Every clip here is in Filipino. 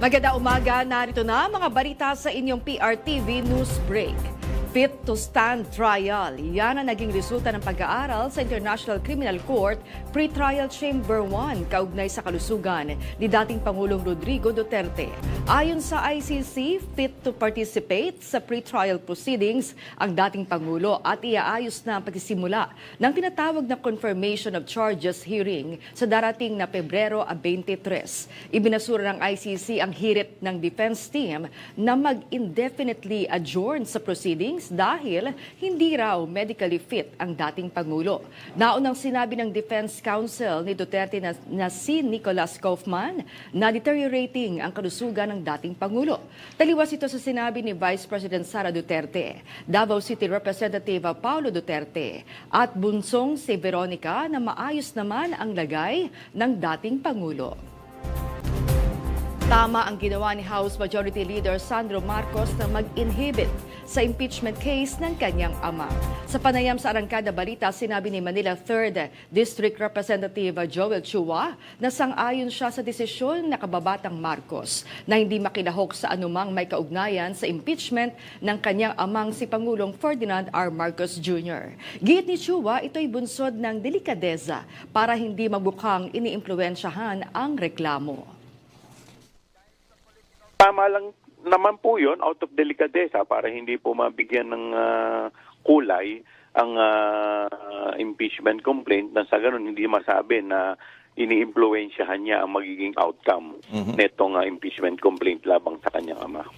Magandang umaga, narito na mga balita sa inyong PRTV News Break. Fit to stand trial. Yan ang naging resulta ng pag-aaral sa International Criminal Court Pre-Trial Chamber 1 kaugnay sa kalusugan ni dating Pangulong Rodrigo Duterte. Ayon sa ICC, fit to participate sa pre-trial proceedings ang dating Pangulo at iaayos na ang pagsisimula ng tinatawag na confirmation of charges hearing sa darating na Pebrero 23. Ibinasura ng ICC ang hirit ng defense team na mag-indefinitely adjourn sa proceedings dahil hindi raw medically fit ang dating Pangulo. Naunang sinabi ng Defense Counsel ni Duterte na si Nicolas Kaufman na deteriorating ang kalusugan ng dating Pangulo. Taliwas ito sa sinabi ni Vice President Sara Duterte, Davao City Representative Paulo Duterte at bunsong si Veronica na maayos naman ang lagay ng dating Pangulo. Tama ang ginawa ni House Majority Leader Sandro Marcos na mag-inhibit sa impeachment case ng kanyang ama. Sa panayam sa Arangkada Balita, sinabi ni Manila 3rd District Representative Joel Chua na sang-ayon siya sa desisyon na kababatang Marcos na hindi makilahok sa anumang may kaugnayan sa impeachment ng kanyang amang si Pangulong Ferdinand R. Marcos Jr. Giit ni Chua, ito'y bunsod ng delikadeza para hindi magbukang iniimpluwensyahan ang reklamo. Tama lang naman po yun, out of delicadeza, para hindi po mabigyan ng kulay ang impeachment complaint na sa ganun hindi masabi na iniimpluwensyahan niya ang magiging outcome netong impeachment complaint labang sa kanyang ama.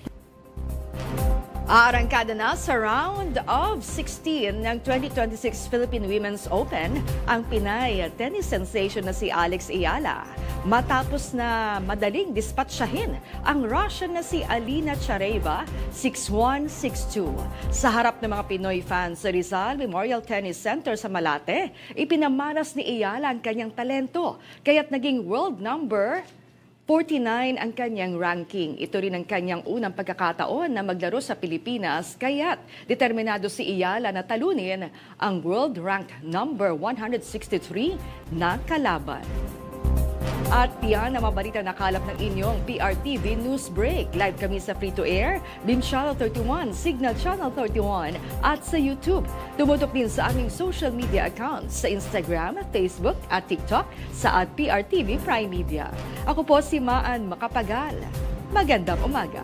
Aarangkada na sa round of 16 ng 2026 Philippine Women's Open ang Pinay tennis sensation na si Alex Ayala. Matapos na madaling dispatsahin ang Russian na si Alina Chareva 6-1, 6-2. Sa harap ng mga Pinoy fans sa Rizal Memorial Tennis Center sa Malate, ipinamalas ni Ayala ang kanyang talento, kaya't naging world number 49 ang kanyang ranking. Ito rin ang kanyang unang pagkakataon na maglaro sa Pilipinas, kaya't determinado si Ayala na talunin ang world ranked number 163 na kalaban. At yan ang mabalita na kalap ng inyong PRTV News Break. Live kami sa Free-to-Air, Beam Channel 31, Signal Channel 31 at sa YouTube. Tumutok din sa aming social media accounts sa Instagram, Facebook at TikTok sa @PRTV Prime Media. Ako po si Maan Makapagal. Magandang umaga.